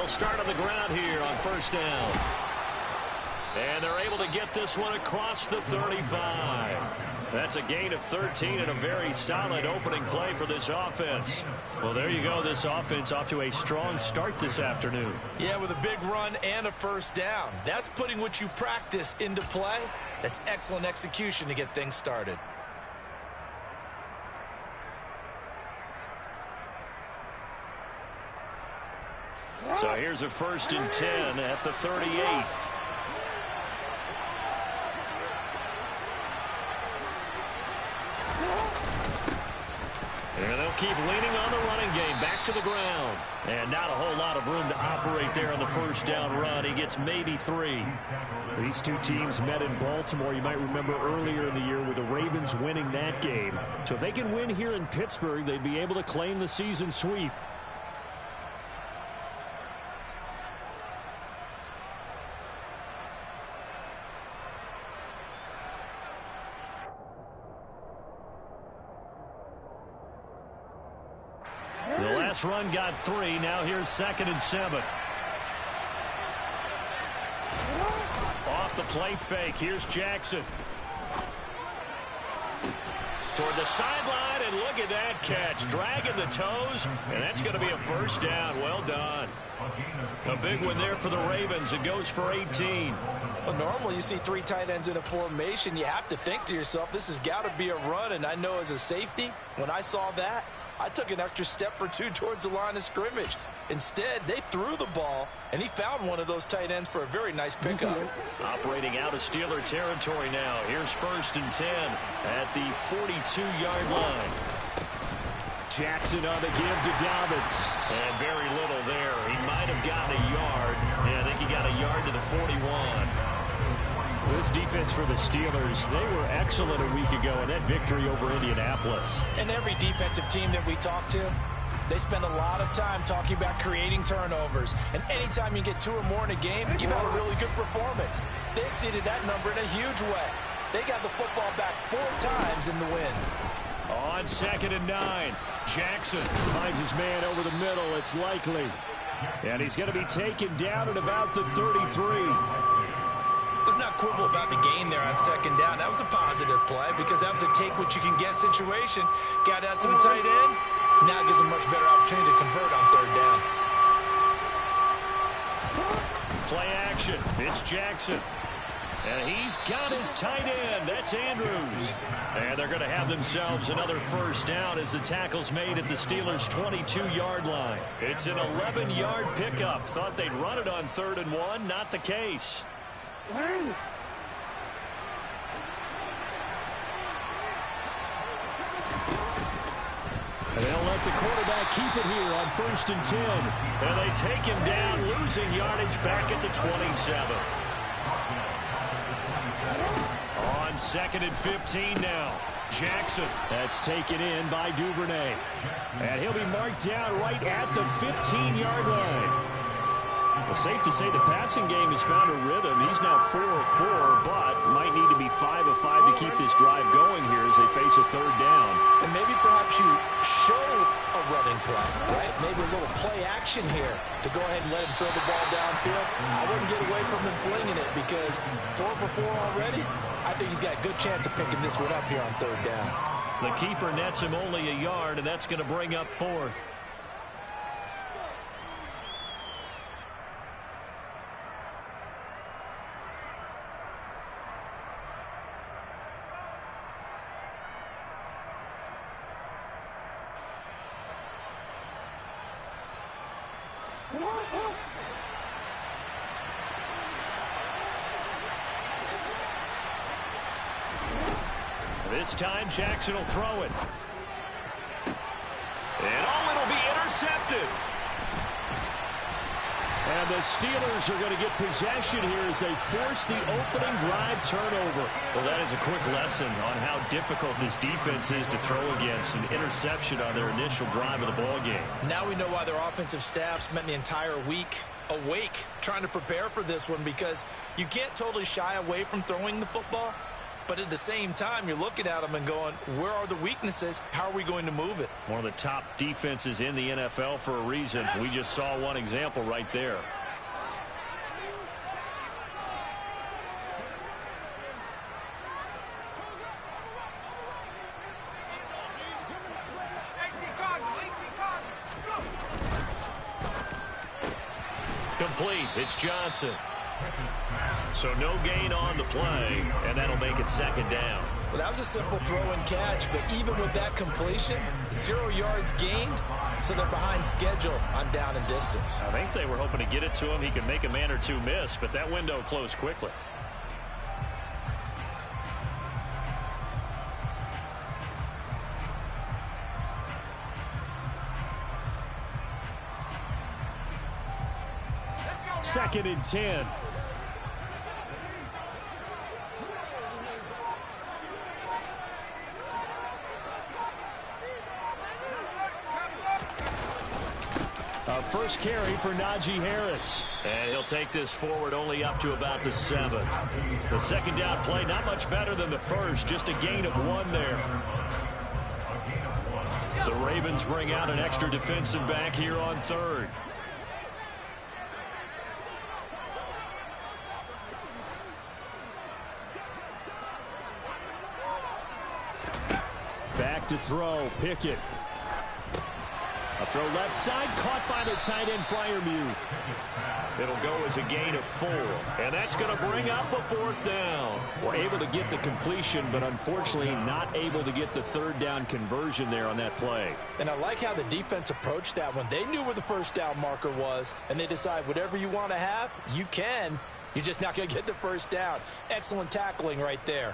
They'll start on the ground here on first down. And they're able to get this one across the 35. That's a gain of 13 and a very solid opening play for this offense. Well, there you go. This offense off to a strong start this afternoon. Yeah, with a big run and a first down. That's putting what you practice into play. That's excellent execution to get things started. So here's a 1st and 10 at the 38. And they'll keep leaning on the running game. Back to the ground. And not a whole lot of room to operate there on the first down run. He gets maybe 3. These two teams met in Baltimore. You might remember earlier in the year with the Ravens winning that game. So if they can win here in Pittsburgh, they'd be able to claim the season sweep. The last run got 3. Now here's 2nd and 7. Off the play fake. Here's Jackson. Toward the sideline, and look at that catch. Dragging the toes, and that's going to be a first down. Well done. A big one there for the Ravens. It goes for 18. Well, normally you see 3 tight ends in a formation. You have to think to yourself, this has got to be a run. And I know as a safety, when I saw that, I took an extra step or 2 towards the line of scrimmage. Instead, they threw the ball, and he found one of those tight ends for a very nice pickup. Operating out of Steeler territory now. Here's 1st and 10 at the 42-yard line. Jackson on the give to Dobbins. And very little there. He might have gotten a yard. Yeah, I think he got a yard to the 41. This defense for the Steelers, they were excellent a week ago in that victory over Indianapolis. And every defensive team that we talk to, they spend a lot of time talking about creating turnovers. And anytime you get 2 or more in a game, you've had a really good performance. They exceeded that number in a huge way. They got the football back 4 times in the win. On 2nd and 9, Jackson finds his man over the middle. It's likely. And he's going to be taken down at about the 33. Let's not quibble about the gain there on 2nd down. That was a positive play because that was a take-what-you-can-get situation. Got out to the tight end. Now it gives him much better opportunity to convert on 3rd down. Play action. It's Jackson. And he's got his tight end. That's Andrews. And they're going to have themselves another first down as the tackle's made at the Steelers' 22-yard line. It's an 11-yard pickup. Thought they'd run it on 3rd and 1. Not the case. And they'll let the quarterback keep it here on 1st and 10. And they take him down, losing yardage back at the 27. On 2nd and 15 now. Jackson. That's taken in by Duvernay. And he'll be marked down right at the 15-yard line. Well, safe to say the passing game has found a rhythm. He's now 4 of 4, but might need to be 5 of 5 to keep this drive going here as they face a 3rd down. And maybe perhaps you show a running play, right? Maybe a little play action here to go ahead and let him throw the ball downfield. I wouldn't get away from him flinging it because 4 for 4 already. I think he's got a good chance of picking this one up here on 3rd down. The keeper nets him only a yard, and that's going to bring up 4th. This time Jackson will throw it. And it'll be intercepted. And the Steelers are going to get possession here as they force the opening drive turnover. Well, that is a quick lesson on how difficult this defense is to throw against. An interception on their initial drive of the ball game. Now we know why their offensive staff spent the entire week awake trying to prepare for this one, because you can't totally shy away from throwing the football. But at the same time, you're looking at them and going, where are the weaknesses? How are we going to move it? One of the top defenses in the NFL for a reason. We just saw one example right there. Complete. It's Johnson. So no gain on the play, and that'll make it second down. Well, that was a simple throw and catch, but even with that completion, 0 yards gained, so they're behind schedule on down and distance. I think they were hoping to get it to him. He could make a man or two miss, but that window closed quickly. Second and 10. A first carry for Najee Harris. And he'll take this forward only up to about the 7. The second down play, not much better than the first, just a gain of 1 there. The Ravens bring out an extra defensive back here on third. Back to throw, Pickett. A throw left side, caught by the tight end, Freiermuth. It'll go as a gain of 4, and that's going to bring up a 4th down. We're able to get the completion, but unfortunately not able to get the third down conversion there on that play. And I like how the defense approached that one. They knew where the first down marker was, and they decide whatever you want to have, you can. You're just not going to get the first down. Excellent tackling right there.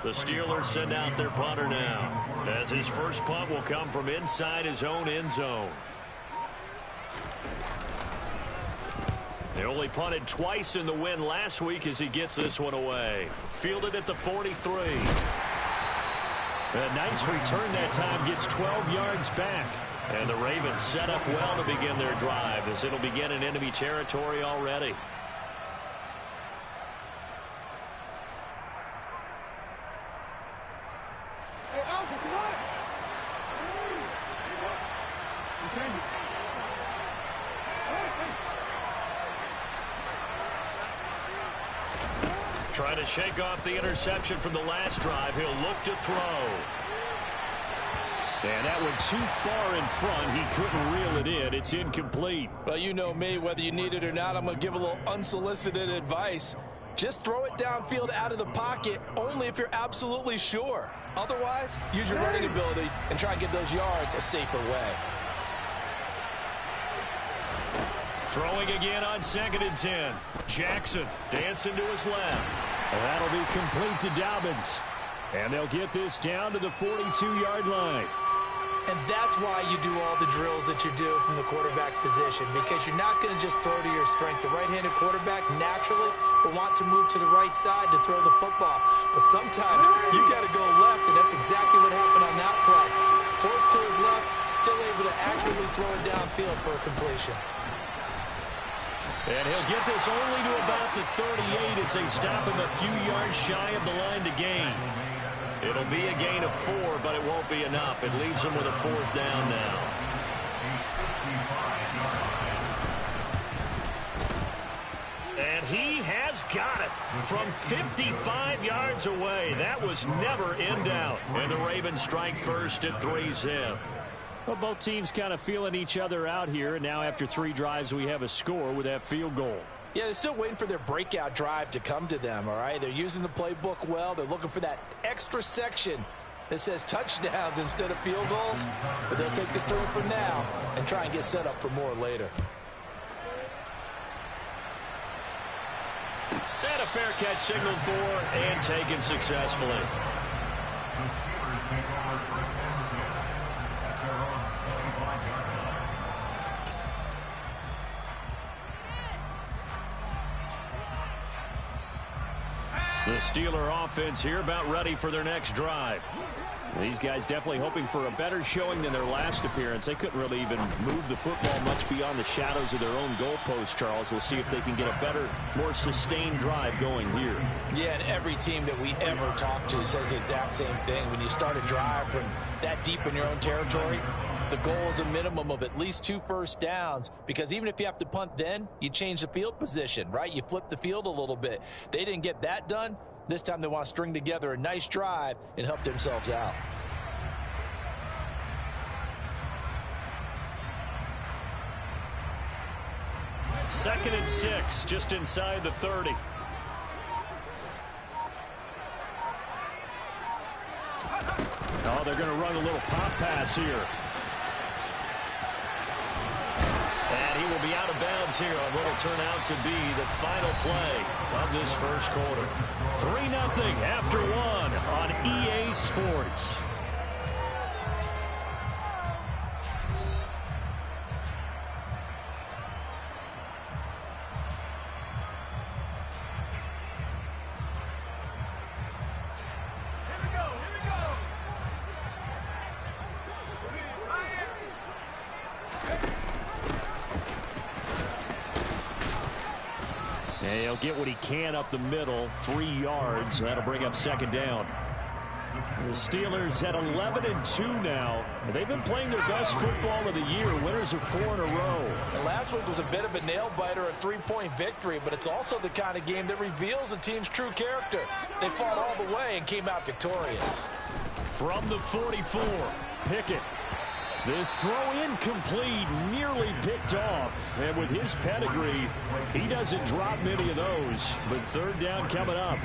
The Steelers send out their punter now, as his first punt will come from inside his own end zone. They only punted twice in the win last week as he gets this one away. Fielded at the 43. A nice return that time, gets 12 yards back. And the Ravens set up well to begin their drive, as it'll begin in enemy territory already. Trying to shake off the interception from the last drive. He'll look to throw. And that went too far in front. He couldn't reel it in. It's incomplete. Well, you know me, whether you need it or not, I'm going to give a little unsolicited advice. Just throw it downfield out of the pocket only if you're absolutely sure. Otherwise, use your running ability and try and get those yards a safer way. Throwing again on 2nd and 10. Jackson dancing to his left. And that'll be complete to Dobbins. And they'll get this down to the 42-yard line. And that's why you do all the drills that you do from the quarterback position, because you're not going to just throw to your strength. The right-handed quarterback naturally will want to move to the right side to throw the football. But sometimes you got to go left, and that's exactly what happened on that play. Forced to his left, still able to accurately throw it downfield for a completion. And he'll get this only to about the 38 as they stop him a few yards shy of the line to gain. It'll be a gain of 4, but it won't be enough. It leaves him with a 4th down now. And he has got it from 55 yards away. That was never in doubt. And the Ravens strike first at 3-zip. Well, both teams kind of feeling each other out here. And now after 3 drives, we have a score with that field goal. Yeah, they're still waiting for their breakout drive to come to them, all right? They're using the playbook well. They're looking for that extra section that says touchdowns instead of field goals. But they'll take the 3 for now and try and get set up for more later. And a fair catch signaled for and taken successfully. The Steeler offense here about ready for their next drive. These guys definitely hoping for a better showing than their last appearance. They couldn't really even move the football much beyond the shadows of their own goalpost, Charles. We'll see if they can get a better, more sustained drive going here. Yeah, and every team that we ever talk to says the exact same thing. When you start a drive from that deep in your own territory, the goal is a minimum of at least 2 first downs, because even if you have to punt then, you change the field position, right? You flip the field a little bit. They didn't get that done. This time they want to string together a nice drive and help themselves out. Second and 6, just inside the 30. Oh, they're going to run a little pop pass here. And he will be out of bounds here on what will turn out to be the final play of this first quarter. 3-0 after 1 on EA Sports. And he'll get what he can up the middle, 3 yards. That'll bring up second down. The Steelers at 11-2 now. They've been playing their best football of the year. Winners of 4 in a row. And last week was a bit of a nail-biter, a 3-point victory, but it's also the kind of game that reveals a team's true character. They fought all the way and came out victorious. From the 44, Pickett. This throw incomplete, nearly picked off. And with his pedigree, he doesn't drop many of those. But third down coming up.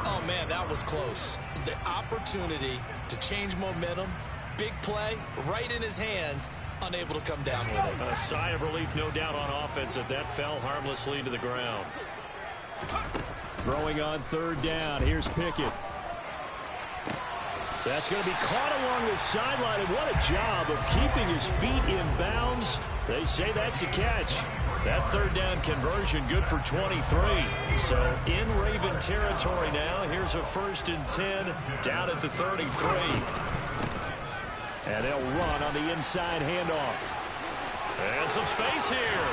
Oh, man, that was close. The opportunity to change momentum, big play, right in his hands, unable to come down with it. A sigh of relief, no doubt, on offense that fell harmlessly to the ground. Throwing on third down. Here's Pickett. That's going to be caught along the sideline, and what a job of keeping his feet in bounds. They say that's a catch. That third down conversion good for 23. So in Raven territory now. Here's a 1st and 10 down at the 33. And they'll run on the inside handoff. And some space here.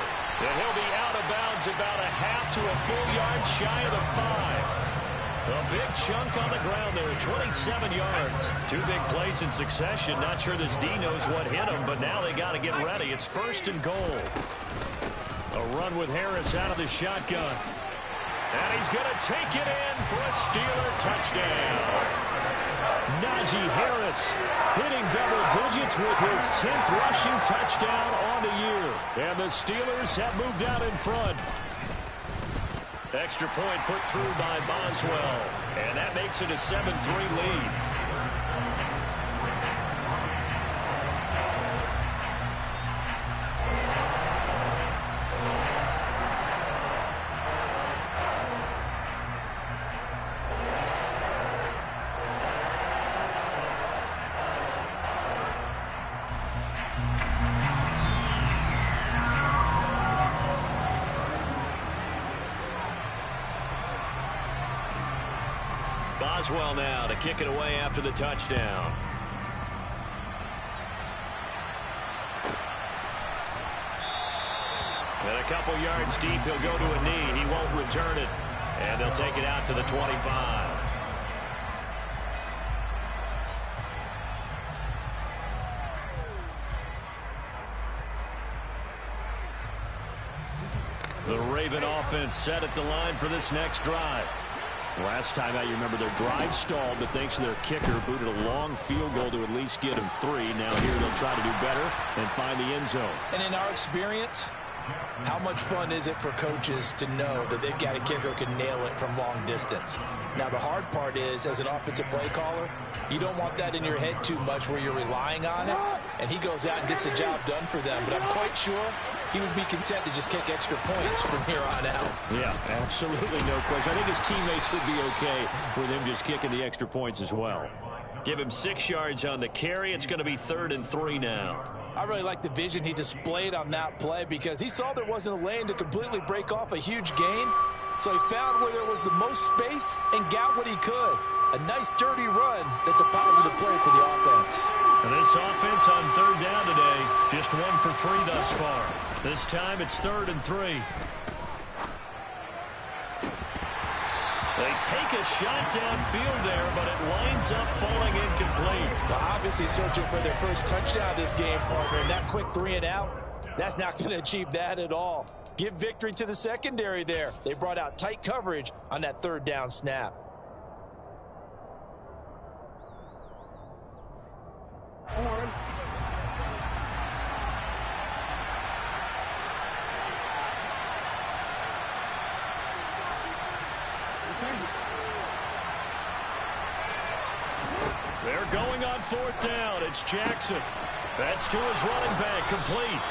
And he'll be out of bounds about a half to a full yard shy of the 5. A big chunk on the ground there, 27 yards. 2 big plays in succession. Not sure this D knows what hit him, but now they got to get ready. It's 1st and goal. A run with Harris out of the shotgun. And he's going to take it in for a Steeler touchdown. Najee Harris hitting double digits with his 10th rushing touchdown on the year. And the Steelers have moved out in front. Extra point put through by Boswell. And that makes it a 7-3 lead. Boswell now to kick it away after the touchdown. And a couple yards deep, he'll go to a knee. He won't return it. And they'll take it out to the 25. The Raven offense set at the line for this next drive. Last time out, you remember their drive stalled, but thanks to their kicker, booted a long field goal to at least get them 3. Now here they'll try to do better and find the end zone. And in our experience, how much fun is it for coaches to know that they've got a kicker who can nail it from long distance? Now, the hard part is, as an offensive play caller, you don't want that in your head too much where you're relying on it, and he goes out and gets the job done for them. But I'm quite sure he would be content to just kick extra points from here on out. Yeah, absolutely no question. I think his teammates would be okay with him just kicking the extra points as well. Give him 6 yards on the carry. It's going to be 3rd and 3 now. I really like the vision he displayed on that play because he saw there wasn't a lane to completely break off a huge gain. So he found where there was the most space and got what he could. A nice dirty run that's a positive play for the offense. And this offense on third down today, just 1 for 3 thus far. This time it's 3rd and 3. They take a shot downfield there, but it winds up falling incomplete. Well, obviously searching for their first touchdown this game, partner, and that quick 3 and out, that's not going to achieve that at all. Give victory to the secondary there. They brought out tight coverage on that 3rd down snap. They're going on 4th down. It's Jackson. That's to his running back, complete.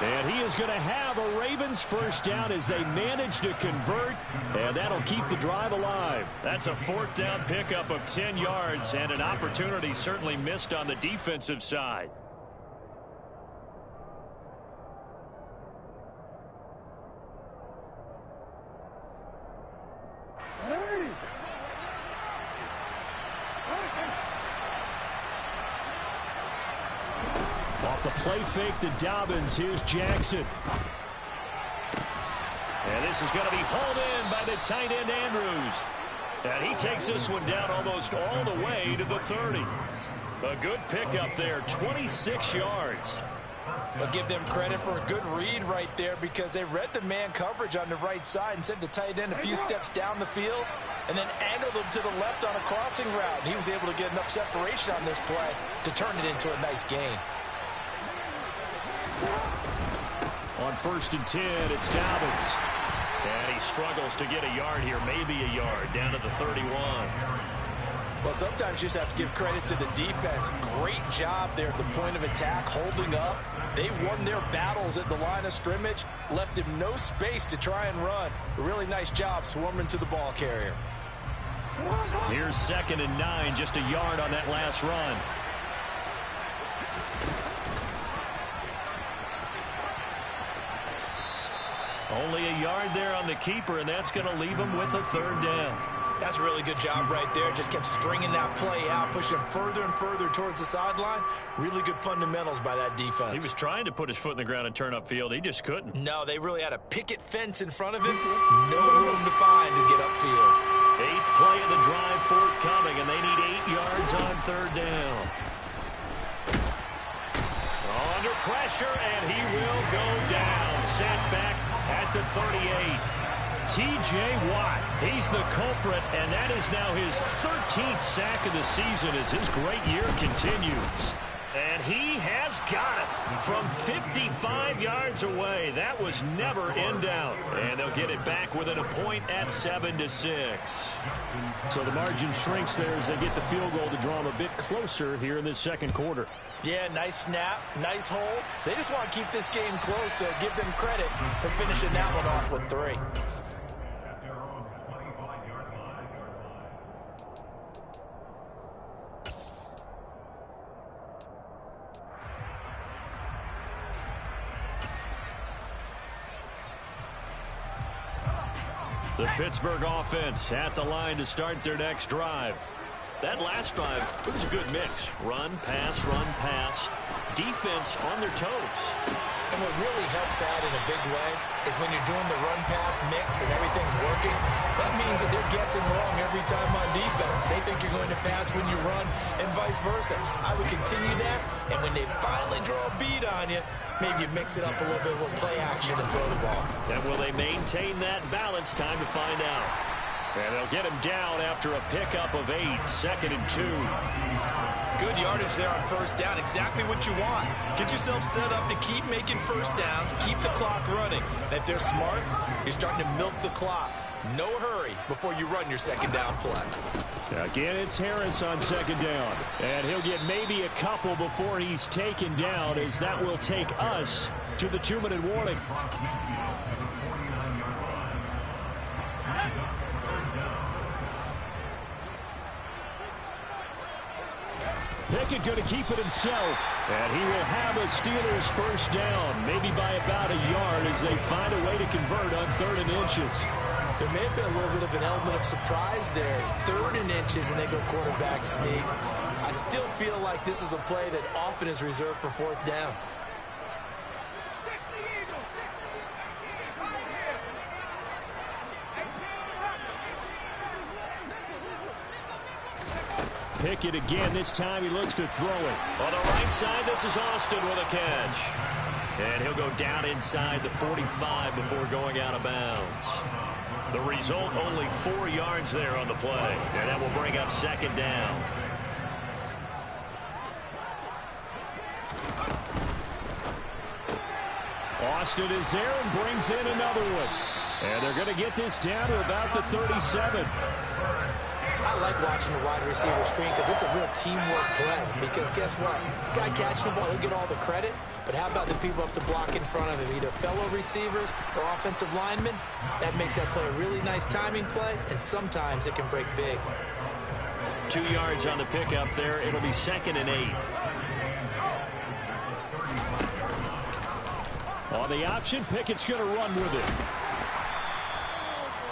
And he is going to have a Ravens first down as they manage to convert, and that'll keep the drive alive. That's a 4th down pickup of 10 yards, and an opportunity certainly missed on the defensive side. Off the play fake to Dobbins. Here's Jackson. And this is going to be hauled in by the tight end Andrews. And he takes this one down almost all the way to the 30. A good pickup there, 26 yards. I'll give them credit for a good read right there because they read the man coverage on the right side and sent the tight end a few steps down the field and then angled him to the left on a crossing route. And he was able to get enough separation on this play to turn it into a nice gain. On 1st and 10, it's Dobbins. And he struggles to get a yard here, maybe a yard, down to the 31. Well, sometimes you just have to give credit to the defense. Great job there at the point of attack, holding up. They won their battles at the line of scrimmage, left him no space to try and run. A really nice job swarming to the ball carrier. Here's 2nd and 9, just a yard on that last run. Only a yard there on the keeper, and that's going to leave him with a 3rd down. That's a really good job right there. Just kept stringing that play out, pushing him further and further towards the sideline. Really good fundamentals by that defense. He was trying to put his foot in the ground and turn upfield. He just couldn't. No, they really had a picket fence in front of him. No room to find to get upfield. 8th play of the drive forthcoming, and they need 8 yards on 3rd down. Under pressure, and he will go down. Sat back at the 38. T.J. Watt, he's the culprit, and that is now his 13th sack of the season as his great year continues. And he has got it from 55 yards away. That was never in doubt. And they'll get it back within a point at 7-6. So the margin shrinks there as they get the field goal to draw them a bit closer here in this 2nd quarter. Yeah, nice snap, nice hold. They just want to keep this game close, so give them credit for finishing that one off with 3. The Pittsburgh offense at the line to start their next drive. That last drive, it was a good mix. Run, pass, defense on their toes. And what really helps out in a big way is when you're doing the run-pass mix and everything's working, that means that they're guessing wrong every time on defense. They think you're going to pass when you run and vice versa. I would continue that, and when they finally draw a beat on you, maybe you mix it up a little bit with play action and throw the ball. And will they maintain that balance? Time to find out. And they'll get him down after a pickup of 8, 2nd and 2. Good yardage there on 1st down, exactly what you want. Get yourself set up to keep making 1st downs, keep the clock running. And if they're smart, you're starting to milk the clock. No hurry before you run your 2nd down play. Again, it's Harris on 2nd down. And he'll get maybe a couple before he's taken down, as that will take us to the 2-minute warning. Pickett going to keep it himself. And he will have a Steelers first down, maybe by about a yard as they find a way to convert on 3rd and inches. There may have been a little bit of an element of surprise there. 3rd and inches, and they go quarterback sneak. I still feel like this is a play that often is reserved for 4th down. Pickett again. This time he looks to throw it. On the right side, this is Austin with a catch. And he'll go down inside the 45 before going out of bounds. The result, only 4 yards there on the play. And that will bring up 2nd down. Austin is there and brings in another one. And they're going to get this down to about the 37. I like watching the wide receiver screen because it's a real teamwork play. Because guess what? The guy catching the ball, he'll get all the credit. But how about the people up to block in front of him? Either fellow receivers or offensive linemen. That makes that play a really nice timing play. And sometimes it can break big. 2 yards on the pickup there. It'll be 2nd and 8. On the option, Pickett's going to run with it.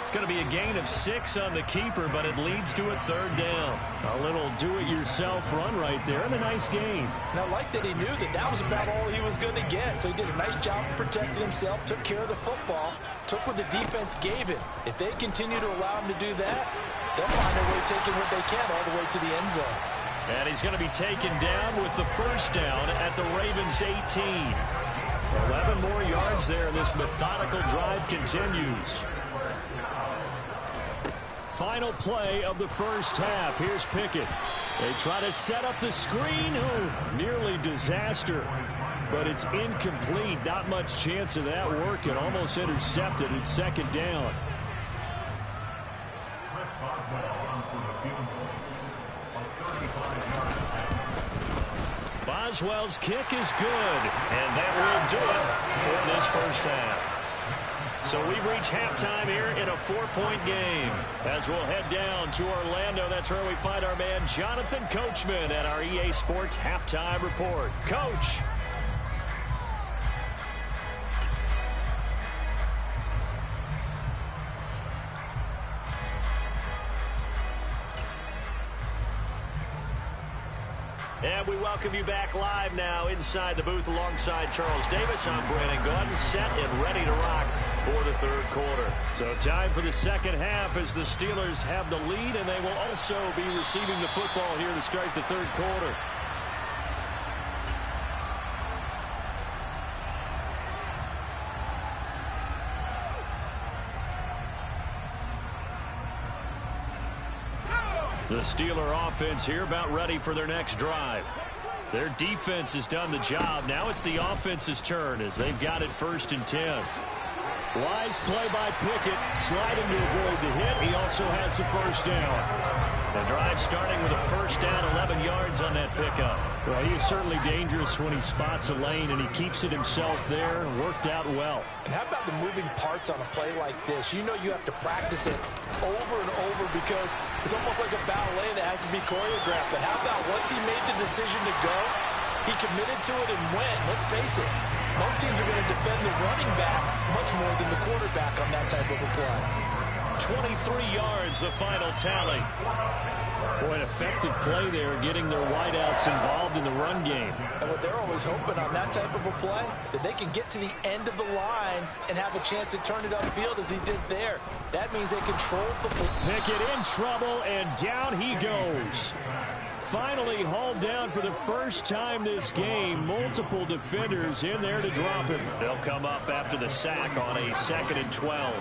It's going to be a gain of 6 on the keeper, but it leads to a 3rd down. A little do-it-yourself run right there, and a nice gain. And I like that he knew that that was about all he was going to get. So he did a nice job of protecting himself, took care of the football, took what the defense gave him. If they continue to allow him to do that, they'll find a way taking what they can all the way to the end zone. And he's going to be taken down with the 1st down at the Ravens 18. 11 more yards there, and this methodical drive continues. Final play of the 1st half. Here's Pickett. They try to set up the screen. Oh, nearly disaster. But it's incomplete. Not much chance of that working. Almost intercepted. It's 2nd down. Boswell's kick is good. And that will do it for this 1st half. So we've reached halftime here in a 4-point game. As we'll head down to Orlando, that's where we find our man Jonathan Coachman at our EA Sports Halftime Report. Coach. And we welcome you back live now inside the booth alongside Charles Davis. I'm Brandon Gaudin, set and ready to rock for the 3rd quarter. So time for the 2nd half as the Steelers have the lead, and they will also be receiving the football here to start the 3rd quarter. The Steeler offense here about ready for their next drive. Their defense has done the job. Now it's the offense's turn as they've got it 1st and 10. Wise play by Pickett, sliding to avoid the hit. He also has the 1st down. The drive starting with a 1st down, 11 yards on that pickup. Well, he is certainly dangerous when he spots a lane, and he keeps it himself there. Worked out well. And how about the moving parts on a play like this? You know you have to practice it over and over because it's almost like a ballet that has to be choreographed. But how about once he made the decision to go, he committed to it and went. Let's face it, most teams are going to defend the running back much more than the quarterback on that type of a play. 23 yards, the final tally. Boy, an effective play there, getting their wideouts involved in the run game. And what they're always hoping on that type of a play, that they can get to the end of the line and have a chance to turn it upfield as he did there. That means they control the ball. Pickett in trouble, and down he goes. Finally hauled down for the 1st time this game. Multiple defenders in there to drop him. They'll come up after the sack on a 2nd and 12.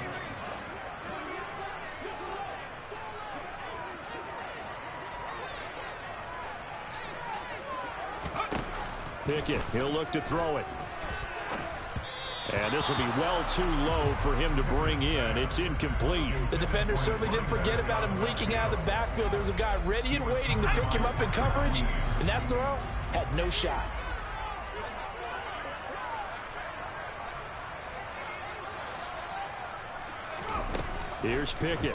Pickett, he'll look to throw it. And this will be well too low for him to bring in. It's incomplete. The defender certainly didn't forget about him leaking out of the backfield. There was a guy ready and waiting to pick him up in coverage, and that throw had no shot. Here's Pickett.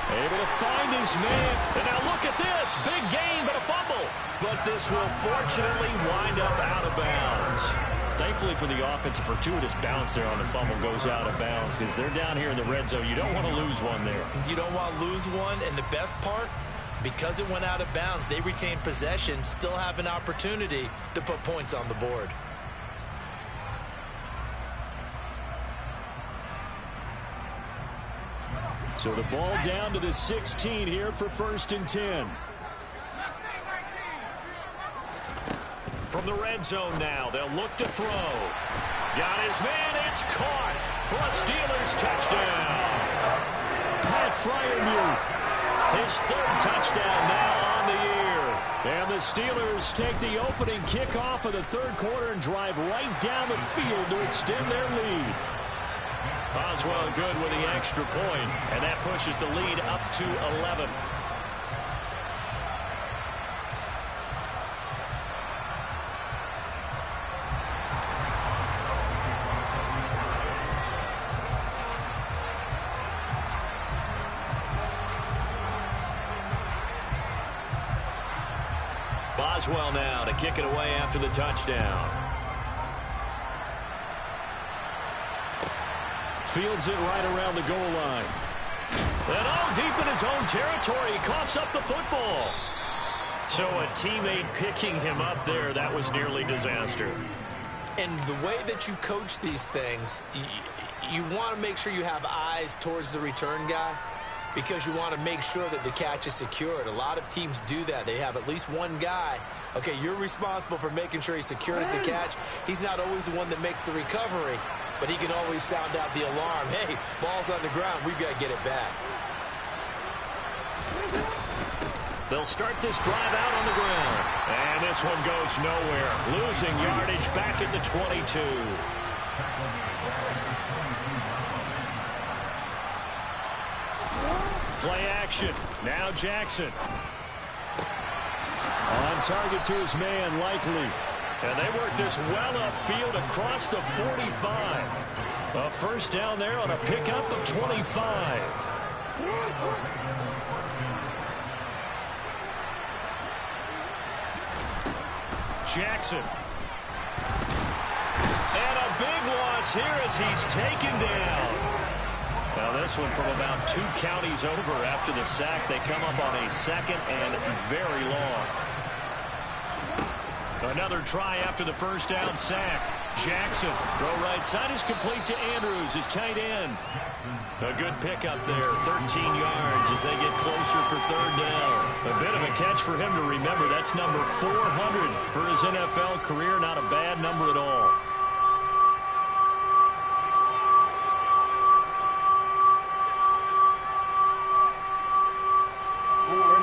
Able to find his man. And now look at this. Big gain, but a fumble. But this will fortunately wind up out of bounds. Thankfully for the offense, a fortuitous bounce there on the fumble goes out of bounds because they're down here in the red zone. You don't want to lose one there. You don't want to lose one, and the best part, because it went out of bounds, they retain possession, still have an opportunity to put points on the board. So the ball down to the 16 here for 1st and 10. From the red zone now, they'll look to throw. Got his man, it's caught for a Steelers touchdown. Pat Freiermuth. His 3rd touchdown now on the year. And the Steelers take the opening kickoff of the 3rd quarter and drive right down the field to extend their lead. Boswell good with the extra point, and that pushes the lead up to 11. Boswell now to kick it away after the touchdown. Fields it right around the goal line. And deep in his own territory, he coughs up the football. So a teammate picking him up there, that was nearly disaster. And the way that you coach these things, you want to make sure you have eyes towards the return guy because you want to make sure that the catch is secured. A lot of teams do that. They have at least one guy. Okay, you're responsible for making sure he secures the catch. He's not always the one that makes the recovery, but he can always sound out the alarm. Hey, ball's on the ground. We've got to get it back. They'll start this drive out on the ground. And this one goes nowhere. Losing yardage back at the 22. Play action. Now Jackson. On target to his man, Likely. And they work this well upfield across the 45. A 1st down there on a pickup of 25. Jackson. And a big loss here as he's taken down. Now this one from about 2 counties over after the sack. They come up on a 2nd and very long. Another try after the 1st down sack. Jackson, throw right side is complete to Andrews, his tight end. A good pickup there, 13 yards as they get closer for 3rd down. A bit of a catch for him to remember. That's number 400 for his NFL career. Not a bad number at all.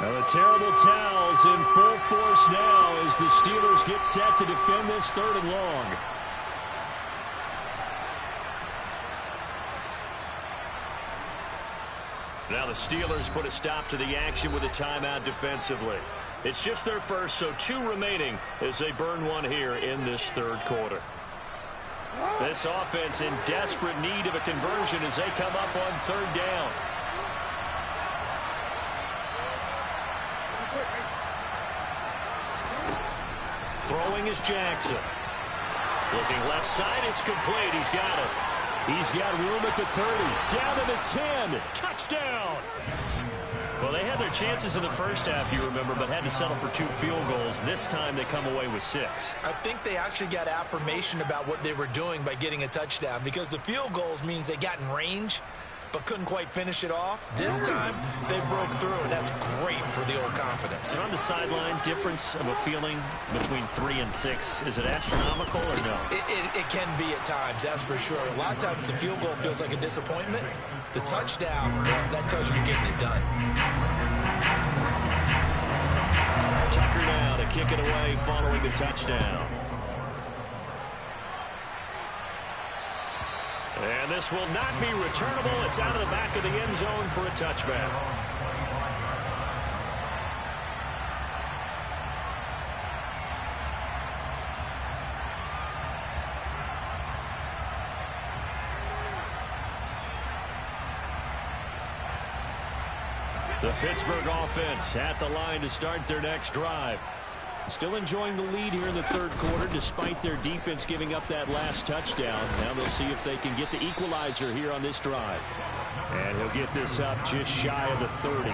Now the terrible towels in full force now as the Steelers get set to defend this 3rd and long. Now the Steelers put a stop to the action with a timeout defensively. It's just their first, so 2 remaining as they burn one here in this 3rd quarter. This offense in desperate need of a conversion as they come up on 3rd down. Throwing is Jackson. Looking left side, it's complete. He's got it. He's got room at the 30. Down to the 10. Touchdown! Well, they had their chances in the 1st half, you remember, but had to settle for 2 field goals. This time they come away with 6. I think they actually got affirmation about what they were doing by getting a touchdown because the field goals means they got in range but couldn't quite finish it off. This time, they broke through, and that's great for the old confidence. And on the sideline, difference of a feeling between 3 and 6, is it astronomical or no? It can be at times, that's for sure. A lot of times the field goal feels like a disappointment. The touchdown, well, that tells you you're getting it done. Tucker now to kick it away following the touchdown. And this will not be returnable. It's out of the back of the end zone for a touchback. The Pittsburgh offense at the line to start their next drive. Still enjoying the lead here in the third quarter despite their defense giving up that last touchdown. Now they'll see if they can get the equalizer here on this drive. And he'll get this up just shy of the 30.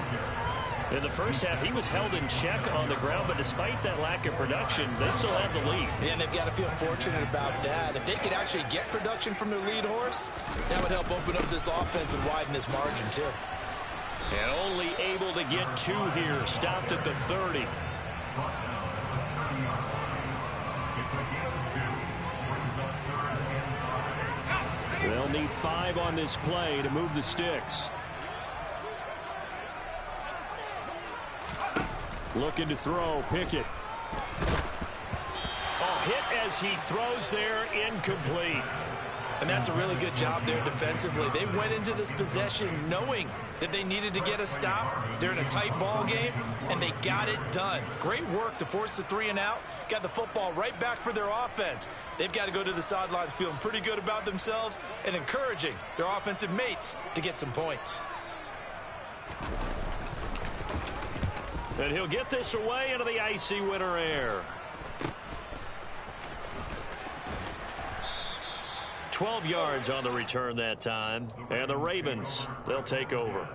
In the first half, he was held in check on the ground, but despite that lack of production, they still have the lead. And they've got to feel fortunate about that. If they could actually get production from their lead horse, that would help open up this offense and widen this margin too. And only able to get 2 here, stopped at the 30. They'll need 5 on this play to move the sticks. Looking to throw, Pickett. Oh, hit as he throws there, incomplete. And that's a really good job there defensively. They went into this possession knowing that they needed to get a stop. They're in a tight ball game, and they got it done. Great work to force the 3 and out. Got the football right back for their offense. They've got to go to the sidelines feeling pretty good about themselves and encouraging their offensive mates to get some points. And he'll get this away into the icy winter air. 12 yards on the return that time. And the Ravens, they'll take over.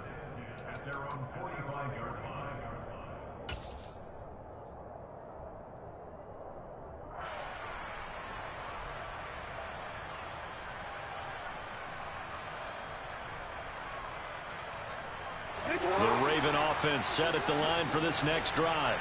The Raven offense set at the line for this next drive.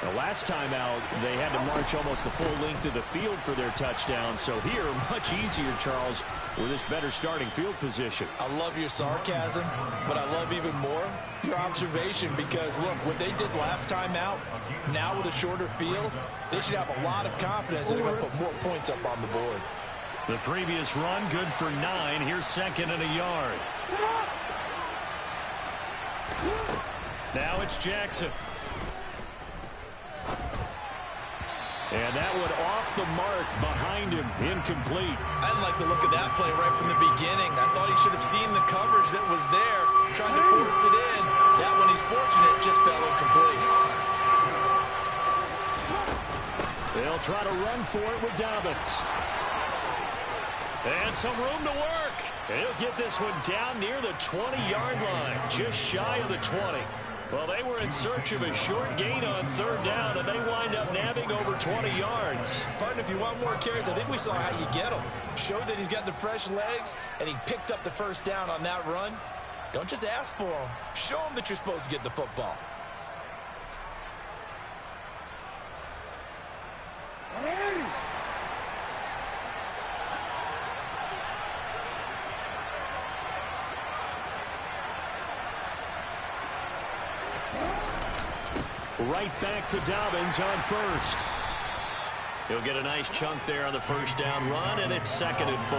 The last time out, they had to march almost the full length of the field for their touchdown. So here, much easier, Charles, with this better starting field position. I love your sarcasm, but I love even more your observation because, look, what they did last time out, now with a shorter field, they should have a lot of confidence that they're going to put more points up on the board. The previous run, good for 9. Here's 2nd and a yard. Now it's Jackson. And that one off the mark behind him, incomplete. I didn't like the look of that play right from the beginning. I thought he should have seen the coverage that was there, trying to force it in. That one, he's fortunate, just fell incomplete. They'll try to run for it with Dobbins. And some room to work. He'll get this one down near the 20-yard line, just shy of the 20. Well, they were in search of a short gain on 3rd down, and they wind up nabbing over 20 yards. Partner, if you want more carries, I think we saw how you get him. Showed that he's got the fresh legs, and he picked up the 1st down on that run. Don't just ask for him. Show him that you're supposed to get the football. Right back to Dobbins on 1st. He'll get a nice chunk there on the 1st down run, and it's 2nd and 4.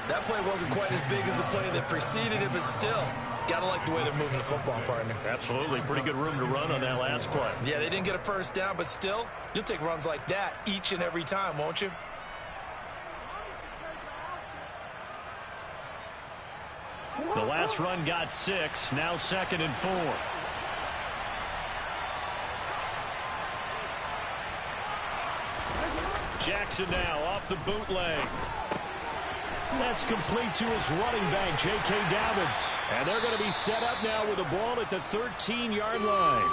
That play wasn't quite as big as the play that preceded it, but still, gotta like the way they're moving the football, partner. Absolutely. Pretty good room to run on that last play. Yeah, they didn't get a 1st down, but still, you'll take runs like that each and every time, won't you? The last run got 6, now 2nd and 4. Jackson now off the bootleg. That's complete to his running back, J.K. Dobbins. And they're going to be set up now with the ball at the 13-yard line.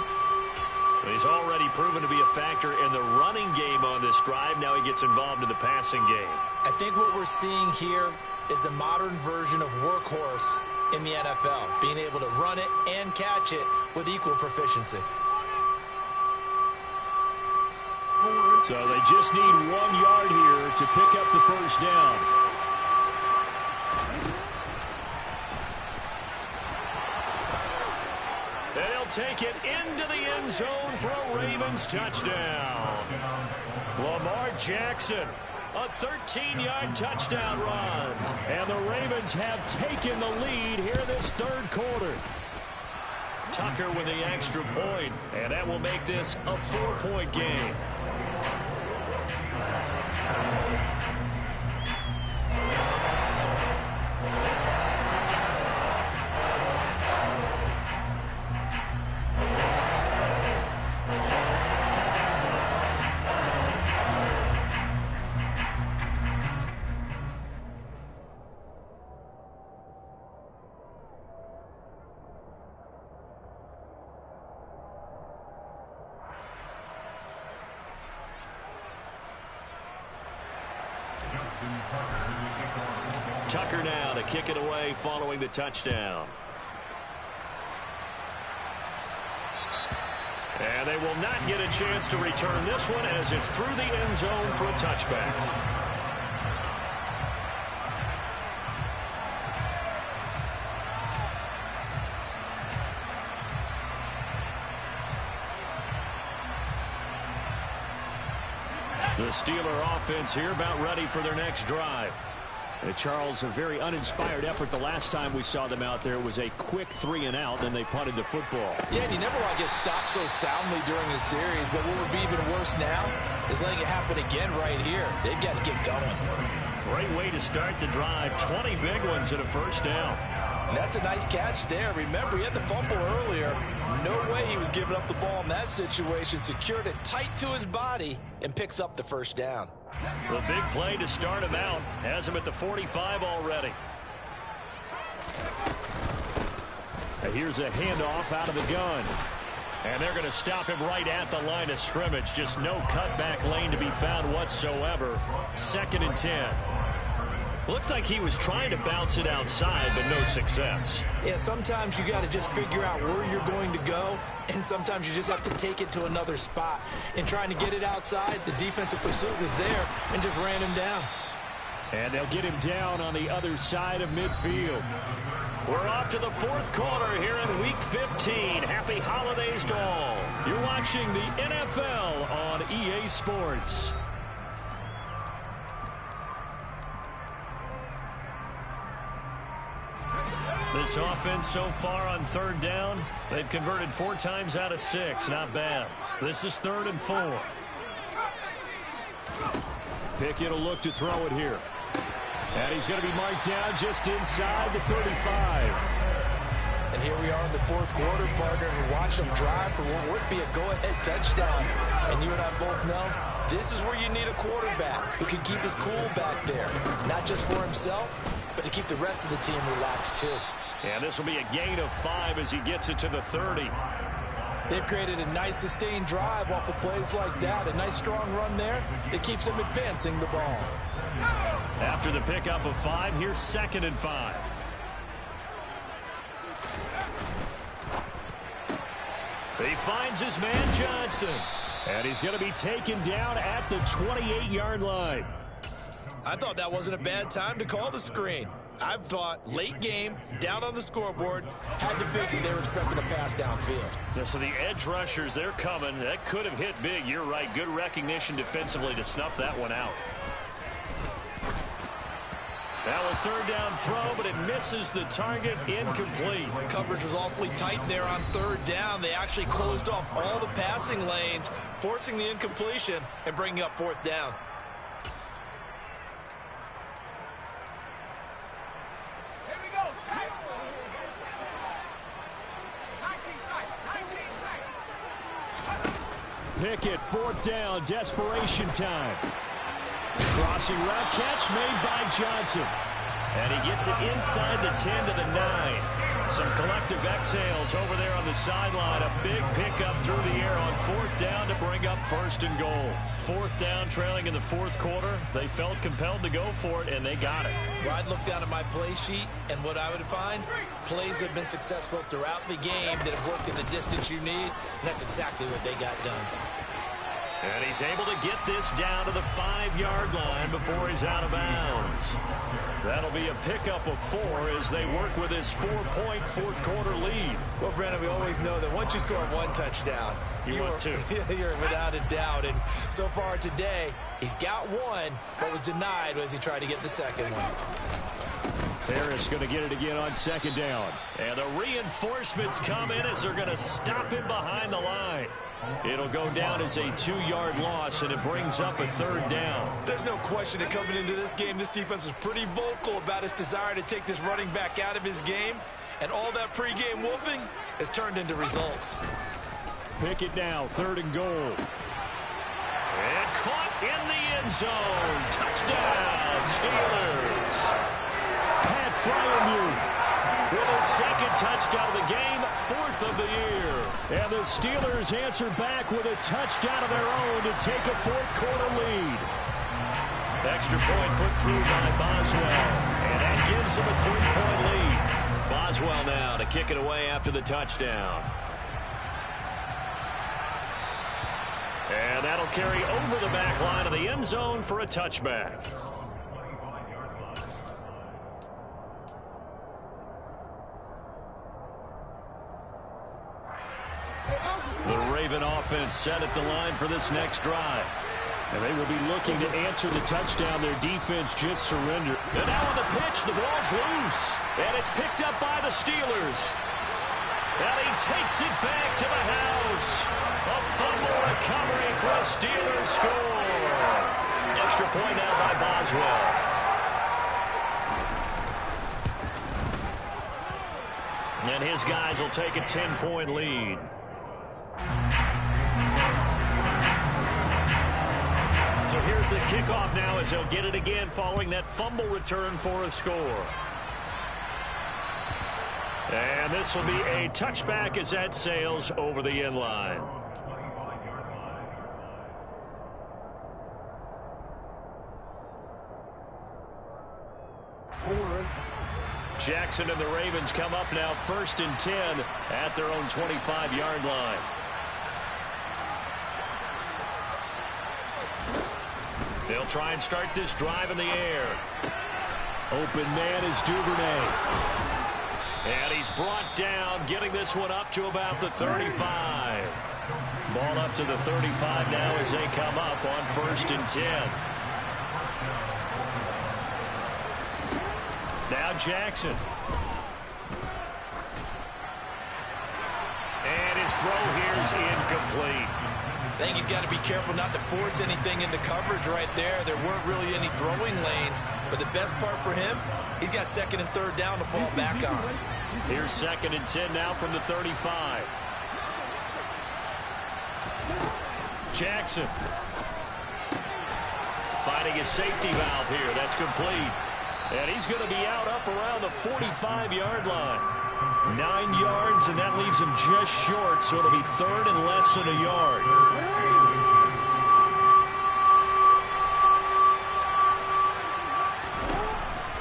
He's already proven to be a factor in the running game on this drive. Now he gets involved in the passing game. I think what we're seeing here is the modern version of workhorse in the NFL, being able to run it and catch it with equal proficiency. So they just need 1 yard here to pick up the 1st down. They'll take it into the end zone for a Ravens touchdown. Lamar Jackson, a 13-yard touchdown run. And the Ravens have taken the lead here in this 3rd quarter. Tucker with the extra point, and that will make this a 4-point game. kicker now to kick it away following the touchdown. And they will not get a chance to return this one as it's through the end zone for a touchback. The Steeler offense here about ready for their next drive. Charles, a very uninspired effort the last time we saw them out there. It was a quick 3-and-out, then they punted the football. Yeah, and you never want to get stopped so soundly during a series, but what would be even worse now is letting it happen again right here. They've got to get going. Great way to start the drive. 20 big ones and a first down. And that's a nice catch there. Remember, he had the fumble earlier. No way he was giving up the ball in that situation. Secured it tight to his body and picks up the first down. The big play to start him out has him at the 45 already. And here's a handoff out of the gun. And they're going to stop him right at the line of scrimmage. Just no cutback lane to be found whatsoever. 2nd and 10. Looked like he was trying to bounce it outside, but no success. Yeah, sometimes you got to just figure out where you're going to go, and sometimes you just have to take it to another spot. In trying to get it outside, the defensive pursuit was there and just ran him down. And they'll get him down on the other side of midfield. We're off to the 4th quarter here in Week 15. Happy holidays to all. You're watching the NFL on EA Sports. This offense so far on 3rd down, they've converted 4 times out of 6. Not bad. This is 3rd and 4. Pickett will look to throw it here. And he's going to be marked down just inside the 35. And here we are in the 4th quarter, partner, and watch them drive for what would be a go-ahead touchdown. And you and I both know this is where you need a quarterback who can keep his cool back there. Not just for himself, but to keep the rest of the team relaxed too. And this will be a gain of 5 as he gets it to the 30. They've created a nice sustained drive off of plays like that. A nice strong run there that keeps them advancing the ball. After the pickup of 5, here's 2nd and 5. He finds his man Johnson. And he's going to be taken down at the 28-yard line. I thought that wasn't a bad time to call the screen. I thought late game, down on the scoreboard, had to figure they were expecting a pass downfield. Yeah, so the edge rushers, they're coming. That could have hit big. You're right. Good recognition defensively to snuff that one out. Now a 3rd down throw, but it misses the target. Incomplete. Coverage was awfully tight there on 3rd down. They actually closed off all the passing lanes, forcing the incompletion and bringing up 4th down. Pickett, 4th down, desperation time. Crossing route catch made by Johnson. And he gets it inside the 10 to the 9. Some collective exhales over there on the sideline. A big pickup through the air on 4th down to bring up 1st and goal. 4th down, trailing in the 4th quarter. They felt compelled to go for it, and they got it. Well, I'd look down at my play sheet, and what I would find, plays have been successful throughout the game that have worked at the distance you need, and that's exactly what they got done. And he's able to get this down to the 5-yard line before he's out of bounds. That'll be a pickup of 4 as they work with his 4-point 4th quarter lead. Well, Brandon, we always know that once you score 1 touchdown, you're without a doubt. And so far today, he's got 1, but was denied as he tried to get the 2nd one. Harris going to get it again on 2nd down. And the reinforcements come in as they're going to stop him behind the line. It'll go down as a 2-yard loss, and it brings up a 3rd down. There's no question that coming into this game, this defense was pretty vocal about his desire to take this running back out of his game, and all that pregame whooping has turned into results. Pickett now, 3rd and goal. And caught in the end zone. Touchdown, Steelers. Pat Freiermuth with his 2nd touchdown of the game, 4th of the year. And the Steelers answer back with a touchdown of their own to take a 4th quarter lead. Extra point put through by Boswell. And that gives him a 3-point lead. Boswell now to kick it away after the touchdown. And that'll carry over the back line of the end zone for a touchback. The Raven offense set at the line for this next drive. And they will be looking to answer the touchdown their defense just surrendered. And now on the pitch, the ball's loose. And it's picked up by the Steelers. And he takes it back to the house. A fumble recovery for a Steelers score. Extra point now by Boswell. And his guys will take a 10-point lead. So here's the kickoff now as they'll get it again following that fumble return for a score. And this will be a touchback as that sails over the end line. Jackson and the Ravens come up now 1st and 10 at their own 25-yard line. They'll try and start this drive in the air. Open man is Duvernay. And he's brought down, getting this one up to about the 35. Ball up to the 35 now as they come up on 1st and 10. Now Jackson. And his throw here is incomplete. I think he's got to be careful not to force anything into coverage right there. There weren't really any throwing lanes, but the best part for him, he's got 2nd and 3rd down to fall back on. Here's 2nd and 10 now from the 35. Jackson finding a safety valve here. That's complete. And he's going to be out up around the 45-yard line. 9 yards, and that leaves him just short, so it'll be 3rd and less than a yard.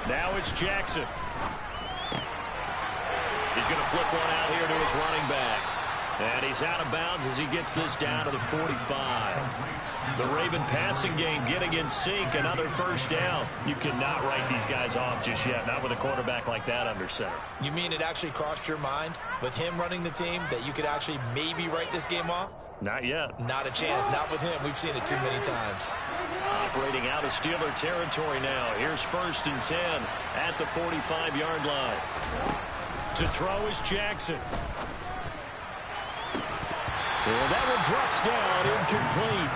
Now it's Jackson. He's going to flip one out here to his running back. And he's out of bounds as he gets this down to the 45. The Raven passing game getting in sync. Another 1st down. You cannot write these guys off just yet. Not with a quarterback like that under center. You mean it actually crossed your mind with him running the team that you could actually maybe write this game off? Not yet. Not a chance. Not with him. We've seen it too many times. Operating out of Steeler territory now. Here's 1st and 10 at the 45-yard line. To throw is Jackson. And that one drops down, incomplete.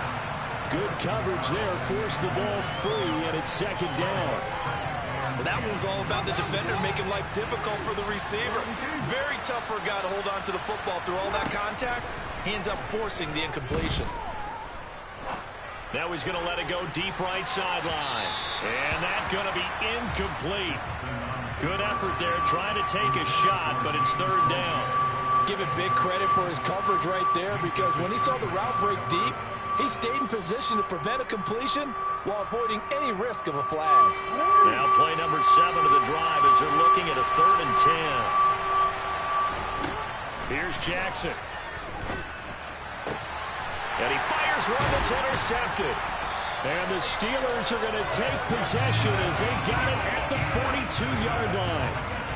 Good coverage there, forced the ball free, and it's 2nd down. Well, that one was all about the defender making life difficult for the receiver. Very tough for a guy to hold on to the football through all that contact. He ends up forcing the incompletion. Now he's going to let it go deep right sideline. And that's going to be incomplete. Good effort there, trying to take a shot, but it's 3rd down. Give it big credit for his coverage right there, because when he saw the route break deep, he stayed in position to prevent a completion while avoiding any risk of a flag. Now play number 7 of the drive as they're looking at a 3rd and 10. Here's Jackson. And he fires one that's intercepted. And the Steelers are going to take possession as they got it at the 42-yard line.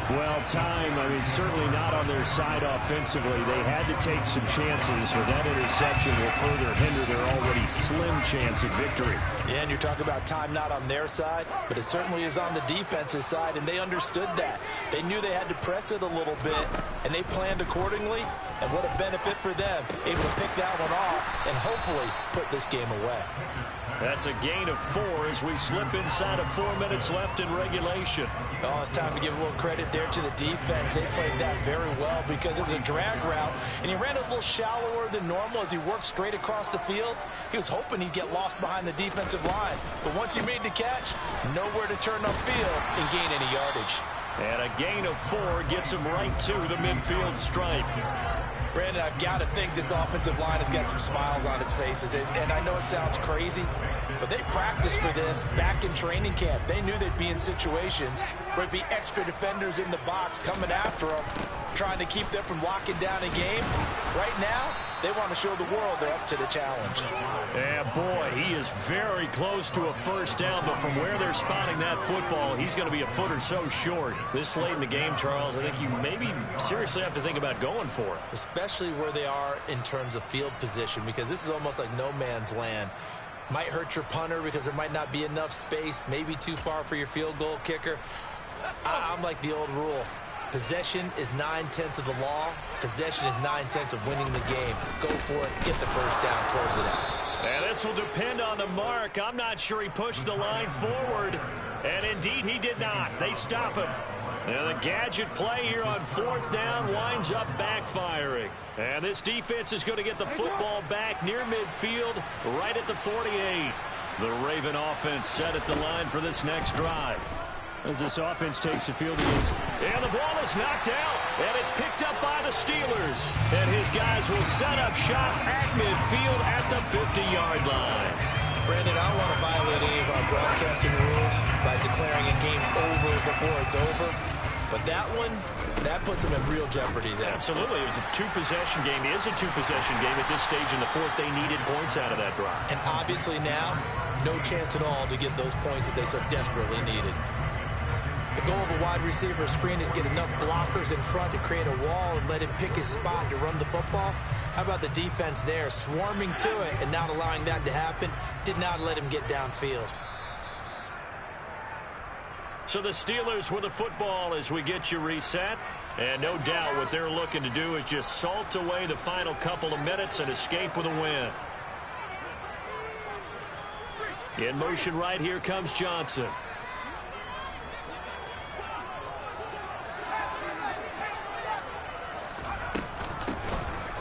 Well, time, certainly not on their side offensively. They had to take some chances, or that interception will further hinder their already slim chance of victory. Yeah, and you're talking about time not on their side, but it certainly is on the defense's side, and they understood that. They knew they had to press it a little bit, and they planned accordingly, and what a benefit for them, able to pick that one off and hopefully put this game away. That's a gain of 4 as we slip inside of 4 minutes left in regulation. Oh, it's time to give a little credit there to the defense. They played that very well because it was a drag route, and he ran it a little shallower than normal as he worked straight across the field. He was hoping he'd get lost behind the defensive line, but once he made the catch, nowhere to turn upfield and gain any yardage. And a gain of 4 gets him right to the midfield stripe. Brandon, I've got to think this offensive line has got some smiles on its faces. And I know it sounds crazy, But they practiced for this back in training camp. They knew they'd be in situations where there'd be extra defenders in the box coming after them, trying to keep them from locking down a game. Right now, they want to show the world they're up to the challenge. Yeah, boy, he is very close to a first down, but from where they're spotting that football, he's going to be a foot or so short. This late in the game, Charles, I think you maybe seriously have to think about going for it. Especially where they are in terms of field position, because this is almost like no man's land. Might hurt your punter because there might not be enough space, maybe too far for your field goal kicker. I'm like the old rule. Possession is 9/10 of the law. Possession is 9/10 of winning the game. Go for it. Get the first down. Close it out. And this will depend on the mark. I'm not sure he pushed the line forward. And indeed, he did not. They stop him. And the gadget play here on fourth down winds up backfiring. And this defense is going to get the football back near midfield, right at the 48. The Raven offense set at the line for this next drive. As this offense takes the field against. And the ball is knocked out, and it's picked up by the Steelers. And his guys will set up shop at midfield at the 50-yard line. Brandon, I don't want to violate any of our broadcasting rules by declaring a game over before it's over. But that one, that puts them in real jeopardy there. Absolutely. It was a two-possession game. It is a two-possession game at this stage in the fourth. They needed points out of that drive. And obviously now, no chance at all to get those points that they so desperately needed. The goal of a wide receiver screen is get enough blockers in front to create a wall and let him pick his spot to run the football. How about the defense there, swarming to it and not allowing that to happen? Did not let him get downfield. So the Steelers with the football as we get you reset. And no doubt what they're looking to do is just salt away the final couple of minutes and escape with a win. In motion right here comes Johnson.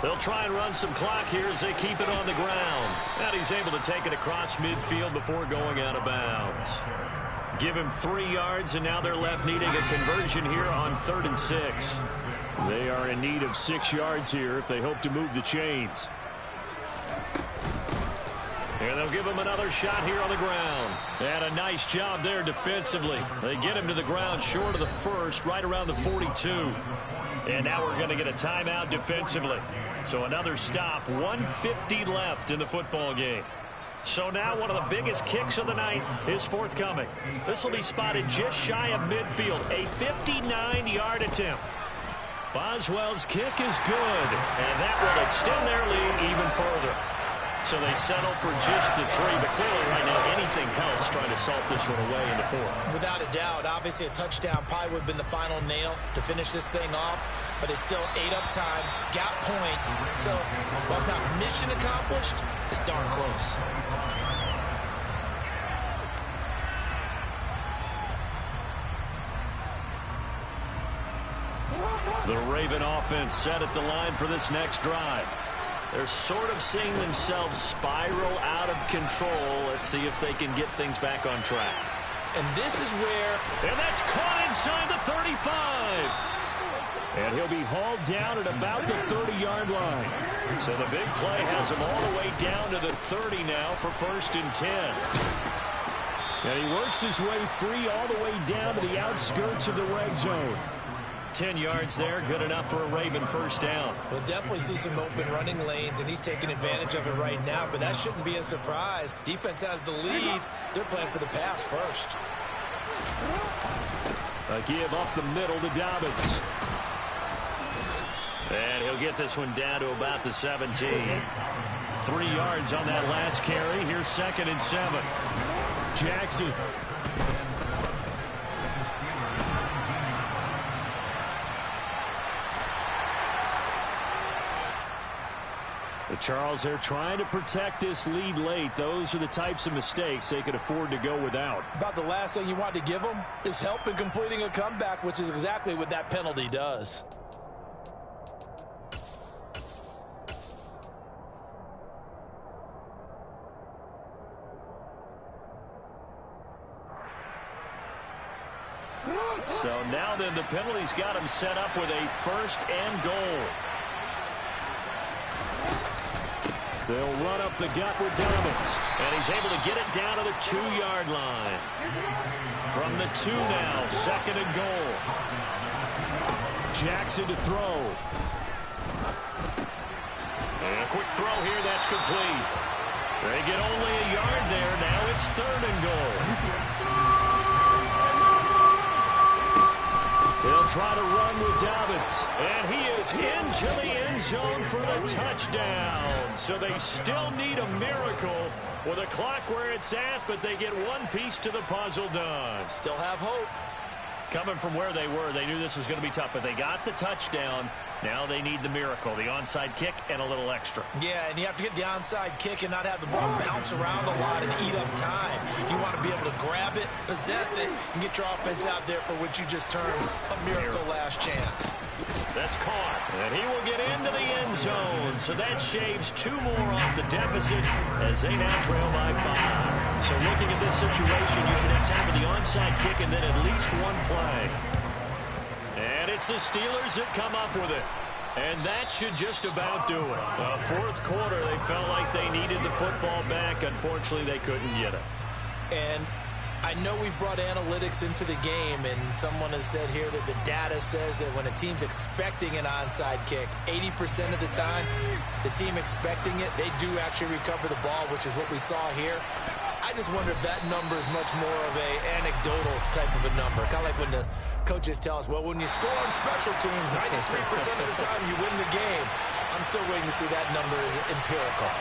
They'll try and run some clock here as they keep it on the ground. And he's able to take it across midfield before going out of bounds. Give him 3 yards, and now they're left needing a conversion here on 3rd and 6. They are in need of 6 yards here if they hope to move the chains. And they'll give him another shot here on the ground. And a nice job there defensively. They get him to the ground short of the first, right around the 42. And now we're going to get a timeout defensively. So another stop, 1:50 left in the football game. So now one of the biggest kicks of the night is forthcoming. This will be spotted just shy of midfield, a 59-yard attempt. Boswell's kick is good, and that will extend their lead even further. So they settle for just the 3, but clearly right now anything helps trying to salt this one away in the 4th. Without a doubt, obviously a touchdown probably would have been the final nail to finish this thing off, but it's still 8 up time, got points, so while it's not mission accomplished, it's darn close. The Raven offense set at the line for this next drive. They're sort of seeing themselves spiral out of control. Let's see if they can get things back on track. And this is where... And that's caught inside the 35. And he'll be hauled down at about the 30-yard line. So the big play has him all the way down to the 30 now for 1st and 10. And he works his way free all the way down to the outskirts of the red zone. 10 yards there, good enough for a Raven first down. We'll definitely see some open running lanes, and he's taking advantage of it right now, but that shouldn't be a surprise. Defense has the lead. They're playing for the pass first. A give up the middle to Dobbins. And he'll get this one down to about the 17. 3 yards on that last carry. Here's 2nd and 7. Jackson. Charles, they're trying to protect this lead late. Those are the types of mistakes they could afford to go without. About the last thing you want to give them is help in completing a comeback, which is exactly what that penalty does. So now then the penalty's got him set up with a 1st and goal. They'll run up the gut with Dobbins. And he's able to get it down to the 2-yard line. From the 2 now, 2nd and goal. Jackson to throw. And a quick throw here, that's complete. They get only a yard there. Now it's 3rd and goal. They'll try to run with Dobbins. And he is into the end zone for the touchdown. So they still need a miracle with a clock where it's at, but they get one piece to the puzzle done. Still have hope. Coming from where they were, they knew this was going to be tough, but they got the touchdown. Now they need the miracle, the onside kick and a little extra. Yeah, and you have to get the onside kick and not have the ball bounce around a lot and eat up time. You want to be able to grab it, possess it, and get your offense out there for what you just termed a miracle last chance. That's caught, and he will get into the end zone. So that shaves 2 more off the deficit as they now trail by 5. So looking at this situation, you should have time for the onside kick and then at least one play. And it's the Steelers that come up with it. And that should just about do it. The 4th quarter, they felt like they needed the football back. Unfortunately, they couldn't get it. And I know we brought analytics into the game, and someone has said here that the data says that when a team's expecting an onside kick, 80% of the time, the team expecting it, they do actually recover the ball, which is what we saw here. I just wonder if that number is much more of a anecdotal type of a number. Kind of like when the coaches tell us, well, when you score on special teams, 93% of the time you win the game. I'm still waiting to see that number is empirical.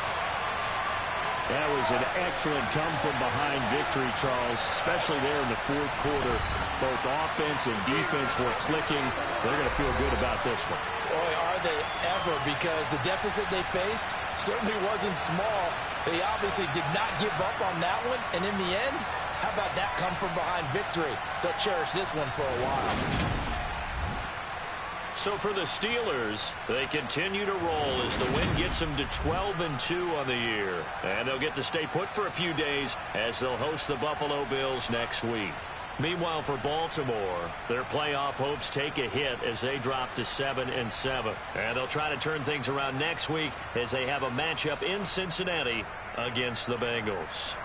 That was an excellent come-from-behind victory, Charles, especially there in the 4th quarter. Both offense and defense were clicking. They're going to feel good about this one. Boy, are they ever, because the deficit they faced certainly wasn't small. They obviously did not give up on that one, and in the end, how about that come-from-behind victory? They'll cherish this one for a while. So for the Steelers, they continue to roll as the win gets them to 12-2 on the year. And they'll get to stay put for a few days as they'll host the Buffalo Bills next week. Meanwhile, for Baltimore, their playoff hopes take a hit as they drop to 7-7. And they'll try to turn things around next week as they have a matchup in Cincinnati against the Bengals.